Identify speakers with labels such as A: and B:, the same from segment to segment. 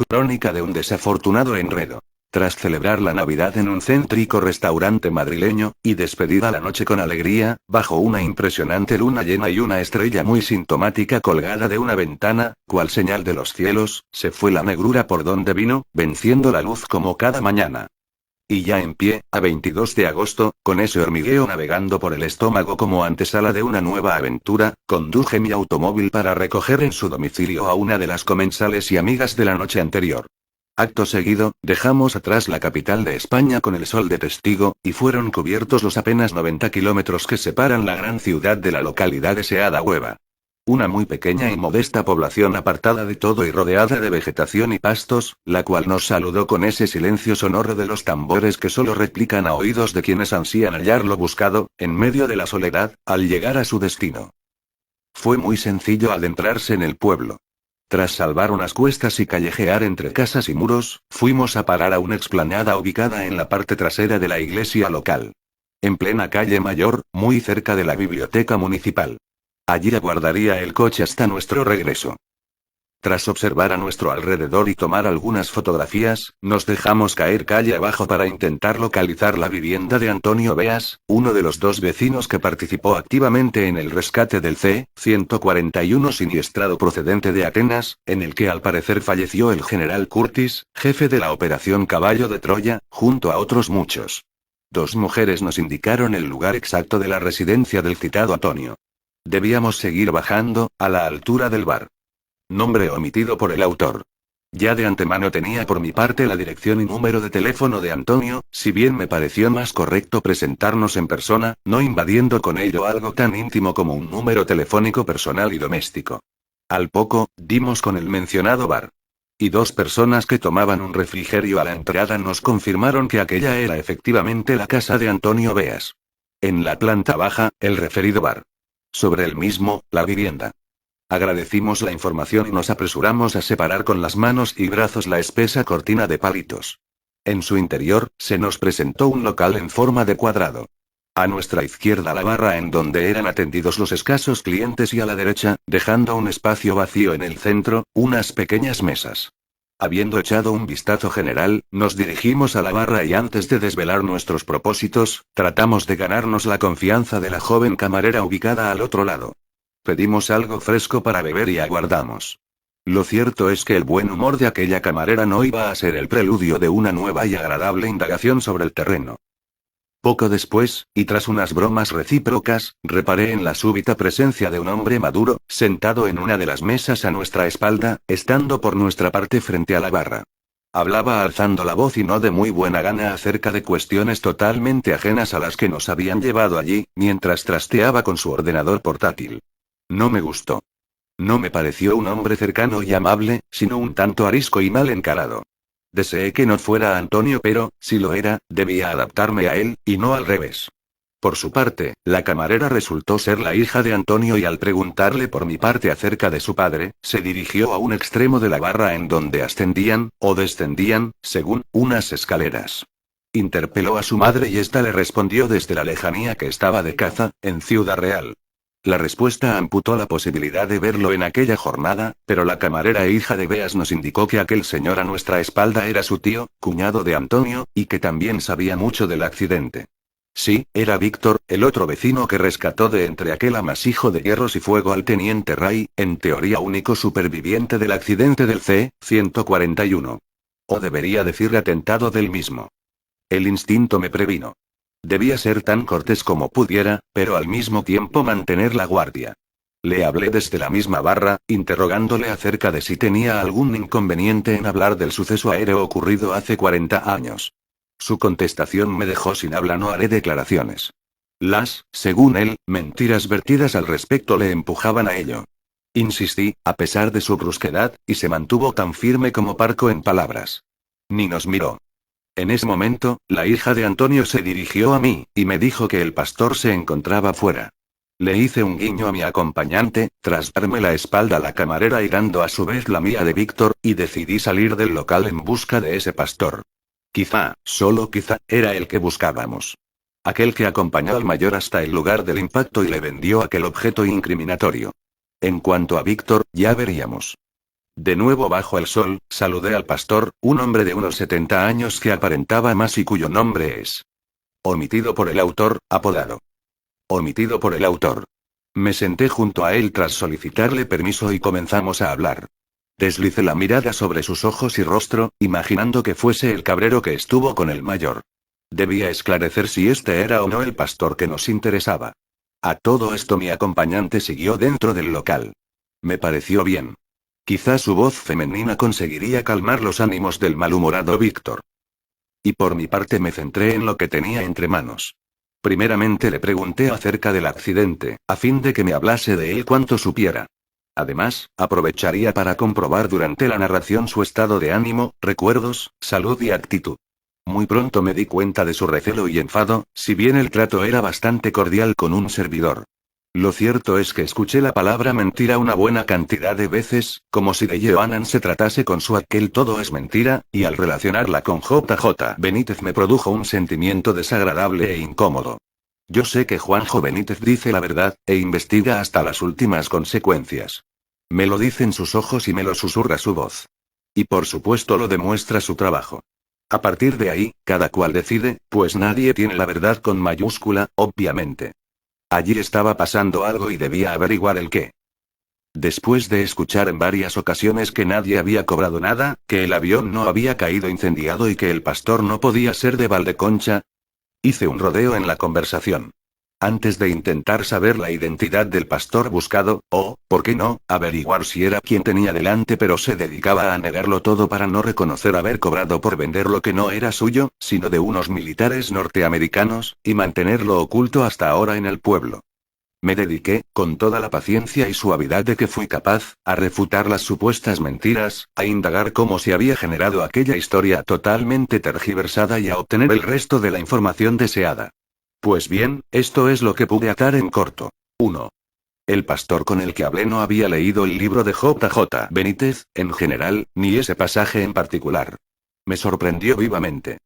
A: Crónica de un desafortunado enredo. Tras celebrar la Navidad en un céntrico restaurante madrileño, y despedida la noche con alegría, bajo una impresionante luna llena y una estrella muy sintomática colgada de una ventana, cual señal de los cielos, se fue la negrura por donde vino, venciendo la luz como cada mañana. Y ya en pie, a 22 de agosto, con ese hormigueo navegando por el estómago como antesala de una nueva aventura, conduje mi automóvil para recoger en su domicilio a una de las comensales y amigas de la noche anterior. Acto seguido, dejamos atrás la capital de España con el sol de testigo, y fueron cubiertos los apenas 90 kilómetros que separan la gran ciudad de la localidad deseada Hueva. Una muy pequeña y modesta población apartada de todo y rodeada de vegetación y pastos, la cual nos saludó con ese silencio sonoro de los tambores que solo replican a oídos de quienes ansían hallar lo buscado, en medio de la soledad, al llegar a su destino. Fue muy sencillo adentrarse en el pueblo. Tras salvar unas cuestas y callejear entre casas y muros, fuimos a parar a una explanada ubicada en la parte trasera de la iglesia local. En plena calle Mayor, muy cerca de la biblioteca municipal. Allí aguardaría el coche hasta nuestro regreso. Tras observar a nuestro alrededor y tomar algunas fotografías, nos dejamos caer calle abajo para intentar localizar la vivienda de Antonio Beas, uno de los dos vecinos que participó activamente en el rescate del C-141 siniestrado procedente de Atenas, en el que al parecer falleció el general Curtis, jefe de la operación Caballo de Troya, junto a otros muchos. Dos mujeres nos indicaron el lugar exacto de la residencia del citado Antonio. Debíamos seguir bajando, a la altura del bar. Nombre omitido por el autor. Ya de antemano tenía por mi parte la dirección y número de teléfono de Antonio, si bien me pareció más correcto presentarnos en persona, no invadiendo con ello algo tan íntimo como un número telefónico personal y doméstico. Al poco, dimos con el mencionado bar. Y dos personas que tomaban un refrigerio a la entrada nos confirmaron que aquella era efectivamente la casa de Antonio Beas. En la planta baja, el referido bar. Sobre el mismo, la vivienda. Agradecimos la información y nos apresuramos a separar con las manos y brazos la espesa cortina de palitos. En su interior, se nos presentó un local en forma de cuadrado. A nuestra izquierda la barra en donde eran atendidos los escasos clientes y a la derecha, dejando un espacio vacío en el centro, unas pequeñas mesas. Habiendo echado un vistazo general, nos dirigimos a la barra y antes de desvelar nuestros propósitos, tratamos de ganarnos la confianza de la joven camarera ubicada al otro lado. Pedimos algo fresco para beber y aguardamos. Lo cierto es que el buen humor de aquella camarera no iba a ser el preludio de una nueva y agradable indagación sobre el terreno. Poco después, y tras unas bromas recíprocas, reparé en la súbita presencia de un hombre maduro, sentado en una de las mesas a nuestra espalda, estando por nuestra parte frente a la barra. Hablaba alzando la voz y no de muy buena gana acerca de cuestiones totalmente ajenas a las que nos habían llevado allí, mientras trasteaba con su ordenador portátil. No me gustó. No me pareció un hombre cercano y amable, sino un tanto arisco y mal encarado. Deseé que no fuera Antonio, pero, si lo era, debía adaptarme a él, y no al revés. Por su parte, la camarera resultó ser la hija de Antonio y al preguntarle por mi parte acerca de su padre, se dirigió a un extremo de la barra en donde ascendían, o descendían, según, unas escaleras. Interpeló a su madre y ésta le respondió desde la lejanía que estaba de caza, en Ciudad Real. La respuesta amputó la posibilidad de verlo en aquella jornada, pero la camarera e hija de Beas nos indicó que aquel señor a nuestra espalda era su tío, cuñado de Antonio, y que también sabía mucho del accidente. Sí, era Víctor, el otro vecino que rescató de entre aquel amasijo de hierros y fuego al teniente Ray, en teoría único superviviente del accidente del C-141. O debería decir atentado del mismo. El instinto me previno. Debía ser tan cortés como pudiera, pero al mismo tiempo mantener la guardia. Le hablé desde la misma barra, interrogándole acerca de si tenía algún inconveniente en hablar del suceso aéreo ocurrido hace 40 años. Su contestación me dejó sin habla. No haré declaraciones. Las, según él, mentiras vertidas al respecto le empujaban a ello. Insistí, a pesar de su brusquedad, y se mantuvo tan firme como parco en palabras. Ni nos miró. En ese momento, la hija de Antonio se dirigió a mí, y me dijo que el pastor se encontraba fuera. Le hice un guiño a mi acompañante, tras darme la espalda a la camarera y dando a su vez la mía de Víctor, y decidí salir del local en busca de ese pastor. Quizá, solo quizá, era el que buscábamos. Aquel que acompañó al mayor hasta el lugar del impacto y le vendió aquel objeto incriminatorio. En cuanto a Víctor, ya veríamos. De nuevo bajo el sol, saludé al pastor, un hombre de unos 70 años que aparentaba más y cuyo nombre es omitido por el autor, apodado. Omitido por el autor. Me senté junto a él tras solicitarle permiso y comenzamos a hablar. Deslicé la mirada sobre sus ojos y rostro, imaginando que fuese el cabrero que estuvo con el mayor. Debía esclarecer si este era o no el pastor que nos interesaba. A todo esto mi acompañante siguió dentro del local. Me pareció bien. Quizás su voz femenina conseguiría calmar los ánimos del malhumorado Víctor. Y por mi parte me centré en lo que tenía entre manos. Primeramente le pregunté acerca del accidente, a fin de que me hablase de él cuanto supiera. Además, aprovecharía para comprobar durante la narración su estado de ánimo, recuerdos, salud y actitud. Muy pronto me di cuenta de su recelo y enfado, si bien el trato era bastante cordial con un servidor. Lo cierto es que escuché la palabra mentira una buena cantidad de veces, como si de Johanan se tratase con su aquel todo es mentira, y al relacionarla con JJ Benítez me produjo un sentimiento desagradable e incómodo. Yo sé que Juanjo Benítez dice la verdad, e investiga hasta las últimas consecuencias. Me lo dicen sus ojos y me lo susurra su voz. Y por supuesto lo demuestra su trabajo. A partir de ahí, cada cual decide, pues nadie tiene la verdad con mayúscula, obviamente. Allí estaba pasando algo y debía averiguar el qué. Después de escuchar en varias ocasiones que nadie había cobrado nada, que el avión no había caído incendiado y que el pastor no podía ser de Valdeconcha, hice un rodeo en la conversación. Antes de intentar saber la identidad del pastor buscado, o, ¿por qué no?, averiguar si era quien tenía delante, pero se dedicaba a negarlo todo para no reconocer haber cobrado por vender lo que no era suyo, sino de unos militares norteamericanos, y mantenerlo oculto hasta ahora en el pueblo. Me dediqué, con toda la paciencia y suavidad de que fui capaz, a refutar las supuestas mentiras, a indagar cómo se había generado aquella historia totalmente tergiversada y a obtener el resto de la información deseada. Pues bien, esto es lo que pude atar en corto. 1. El pastor con el que hablé no había leído el libro de JJ Benítez, en general, ni ese pasaje en particular. Me sorprendió vivamente.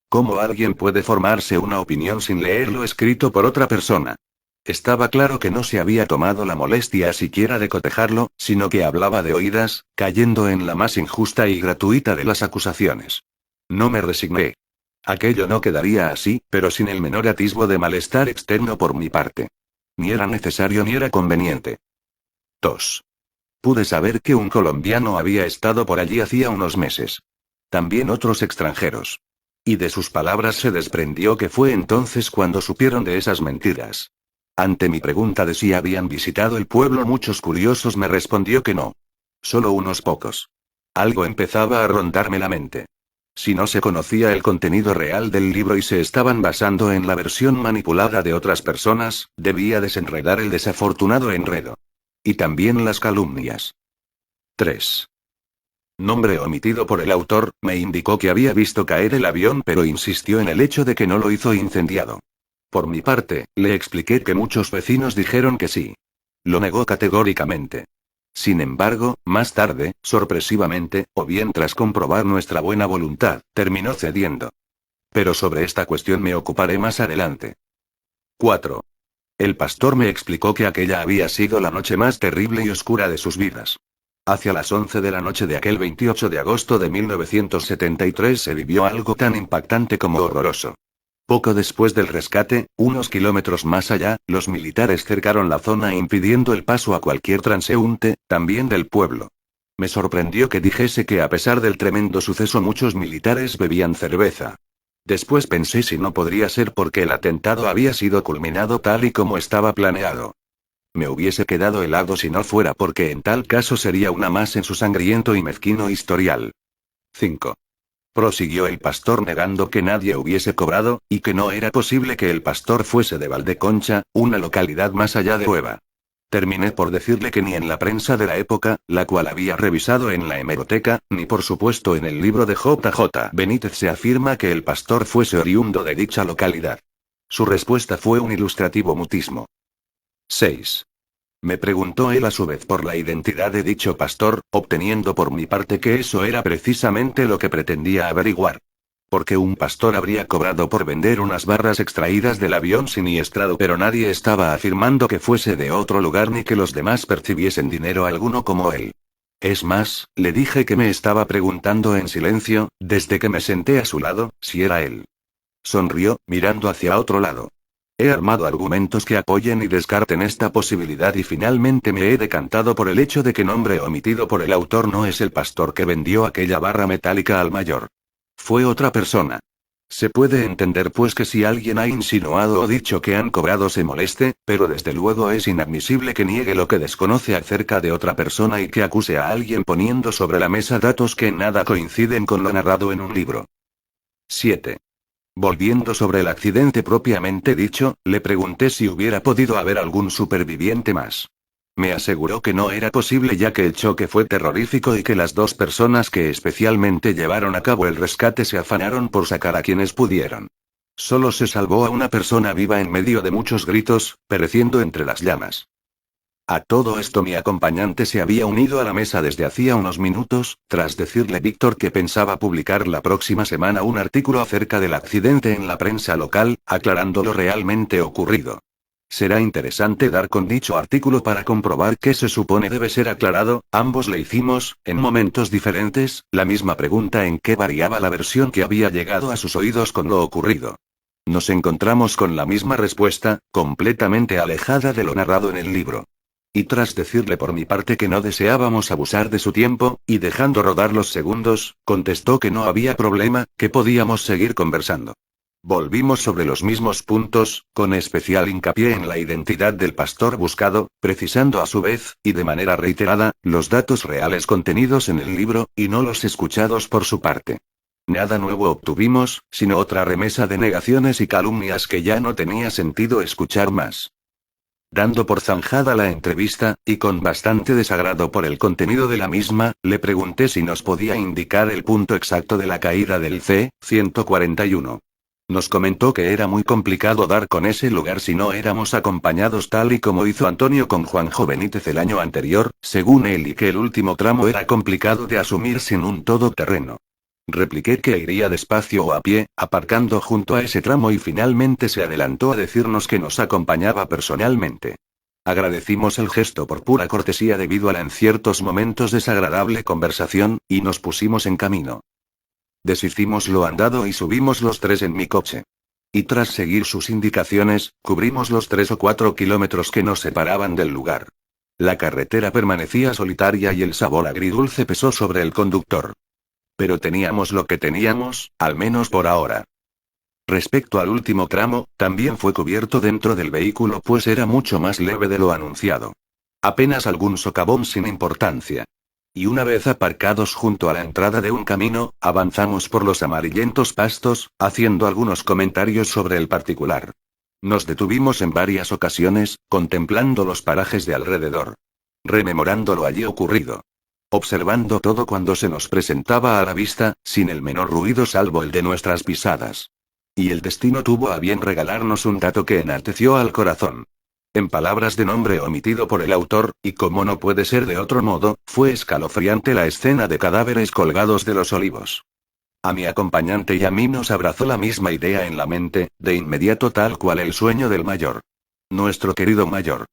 A: ¿Cómo alguien puede formarse una opinión sin leerlo escrito por otra persona? Estaba claro que no se había tomado la molestia siquiera de cotejarlo, sino que hablaba de oídas, cayendo en la más injusta y gratuita de las acusaciones. No me resigné. Aquello no quedaría así, pero sin el menor atisbo de malestar externo por mi parte. Ni era necesario ni era conveniente. 2. Pude saber que un colombiano había estado por allí hacía unos meses. También otros extranjeros. Y de sus palabras se desprendió que fue entonces cuando supieron de esas mentiras. Ante mi pregunta de si habían visitado el pueblo, muchos curiosos me respondió que no. Solo unos pocos. Algo empezaba a rondarme la mente. Si no se conocía el contenido real del libro y se estaban basando en la versión manipulada de otras personas, debía desenredar el desafortunado enredo. Y también las calumnias. 3. Nombre omitido por el autor, me indicó que había visto caer el avión, pero insistió en el hecho de que no lo hizo incendiado. Por mi parte, le expliqué que muchos vecinos dijeron que sí. Lo negó categóricamente. Sin embargo, más tarde, sorpresivamente, o bien tras comprobar nuestra buena voluntad, terminó cediendo. Pero sobre esta cuestión me ocuparé más adelante. 4. El pastor me explicó que aquella había sido la noche más terrible y oscura de sus vidas. Hacia las 11 de la noche de aquel 28 de agosto de 1973 se vivió algo tan impactante como horroroso. Poco después del rescate, unos kilómetros más allá, los militares cercaron la zona impidiendo el paso a cualquier transeúnte, también del pueblo. Me sorprendió que dijese que a pesar del tremendo suceso muchos militares bebían cerveza. Después pensé si no podría ser porque el atentado había sido culminado tal y como estaba planeado. Me hubiese quedado helado si no fuera porque en tal caso sería una más en su sangriento y mezquino historial. 5. Prosiguió el pastor negando que nadie hubiese cobrado, y que no era posible que el pastor fuese de Valdeconcha, una localidad más allá de Hueva. Terminé por decirle que ni en la prensa de la época, la cual había revisado en la hemeroteca, ni por supuesto en el libro de JJ Benítez se afirma que el pastor fuese oriundo de dicha localidad. Su respuesta fue un ilustrativo mutismo. 6. Me preguntó él a su vez por la identidad de dicho pastor, obteniendo por mi parte que eso era precisamente lo que pretendía averiguar. Porque un pastor habría cobrado por vender unas barras extraídas del avión siniestrado, pero nadie estaba afirmando que fuese de otro lugar ni que los demás percibiesen dinero alguno como él. Es más, le dije que me estaba preguntando en silencio, desde que me senté a su lado, si era él. Sonrió, mirando hacia otro lado. He armado argumentos que apoyen y descarten esta posibilidad y finalmente me he decantado por el hecho de que nombre omitido por el autor no es el pastor que vendió aquella barra metálica al mayor. Fue otra persona. Se puede entender pues que si alguien ha insinuado o dicho que han cobrado se moleste, pero desde luego es inadmisible que niegue lo que desconoce acerca de otra persona y que acuse a alguien poniendo sobre la mesa datos que en nada coinciden con lo narrado en un libro. 7. Volviendo sobre el accidente propiamente dicho, le pregunté si hubiera podido haber algún superviviente más. Me aseguró que no era posible ya que el choque fue terrorífico y que las dos personas que especialmente llevaron a cabo el rescate se afanaron por sacar a quienes pudieron. Solo se salvó a una persona viva en medio de muchos gritos, pereciendo entre las llamas. A todo esto mi acompañante se había unido a la mesa desde hacía unos minutos, tras decirle Víctor que pensaba publicar la próxima semana un artículo acerca del accidente en la prensa local, aclarando lo realmente ocurrido. Será interesante dar con dicho artículo para comprobar qué se supone debe ser aclarado. Ambos le hicimos, en momentos diferentes, la misma pregunta en qué variaba la versión que había llegado a sus oídos con lo ocurrido. Nos encontramos con la misma respuesta, completamente alejada de lo narrado en el libro. Y tras decirle por mi parte que no deseábamos abusar de su tiempo, y dejando rodar los segundos, contestó que no había problema, que podíamos seguir conversando. Volvimos sobre los mismos puntos, con especial hincapié en la identidad del pastor buscado, precisando a su vez, y de manera reiterada, los datos reales contenidos en el libro, y no los escuchados por su parte. Nada nuevo obtuvimos, sino otra remesa de negaciones y calumnias que ya no tenía sentido escuchar más. Dando por zanjada la entrevista, y con bastante desagrado por el contenido de la misma, le pregunté si nos podía indicar el punto exacto de la caída del C-141. Nos comentó que era muy complicado dar con ese lugar si no éramos acompañados tal y como hizo Antonio con Juanjo Benítez el año anterior, según él, y que el último tramo era complicado de asumir sin un todoterreno. Repliqué que iría despacio o a pie, aparcando junto a ese tramo y finalmente se adelantó a decirnos que nos acompañaba personalmente. Agradecimos el gesto por pura cortesía debido a la en ciertos momentos desagradable conversación, y nos pusimos en camino. Deshicimos lo andado y subimos los tres en mi coche. Y tras seguir sus indicaciones, cubrimos los 3 o 4 kilómetros que nos separaban del lugar. La carretera permanecía solitaria y el sabor agridulce pesó sobre el conductor. Pero teníamos lo que teníamos, al menos por ahora. Respecto al último tramo, también fue cubierto dentro del vehículo pues era mucho más leve de lo anunciado. Apenas algún socavón sin importancia. Y una vez aparcados junto a la entrada de un camino, avanzamos por los amarillentos pastos, haciendo algunos comentarios sobre el particular. Nos detuvimos en varias ocasiones, contemplando los parajes de alrededor. Rememorando lo allí ocurrido. Observando todo cuando se nos presentaba a la vista, sin el menor ruido salvo el de nuestras pisadas. Y el destino tuvo a bien regalarnos un dato que enalteció al corazón. En palabras de nombre omitido por el autor, y como no puede ser de otro modo, fue escalofriante la escena de cadáveres colgados de los olivos. A mi acompañante y a mí nos abrazó la misma idea en la mente, de inmediato tal cual el sueño del mayor. Nuestro querido mayor.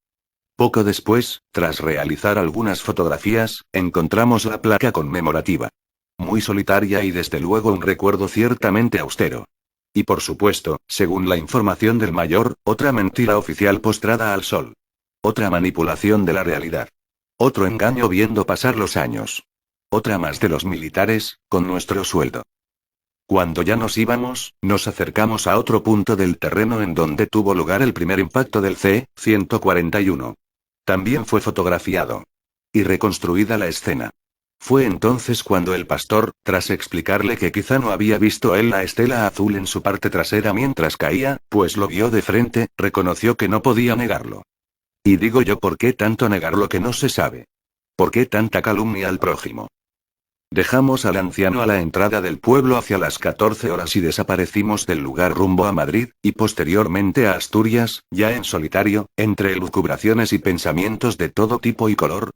A: Poco después, tras realizar algunas fotografías, encontramos la placa conmemorativa. Muy solitaria y desde luego un recuerdo ciertamente austero. Y por supuesto, según la información del mayor, otra mentira oficial postrada al sol. Otra manipulación de la realidad. Otro engaño viendo pasar los años. Otra más de los militares, con nuestro sueldo. Cuando ya nos íbamos, nos acercamos a otro punto del terreno en donde tuvo lugar el primer impacto del C-141. También fue fotografiado. Y reconstruida la escena. Fue entonces cuando el pastor, tras explicarle que quizá no había visto él la estela azul en su parte trasera mientras caía, pues lo vio de frente, reconoció que no podía negarlo. Y digo yo, ¿por qué tanto negar lo que no se sabe? ¿Por qué tanta calumnia al prójimo? Dejamos al anciano a la entrada del pueblo hacia las 14 horas y desaparecimos del lugar rumbo a Madrid, y posteriormente a Asturias, ya en solitario, entre elucubraciones y pensamientos de todo tipo y color,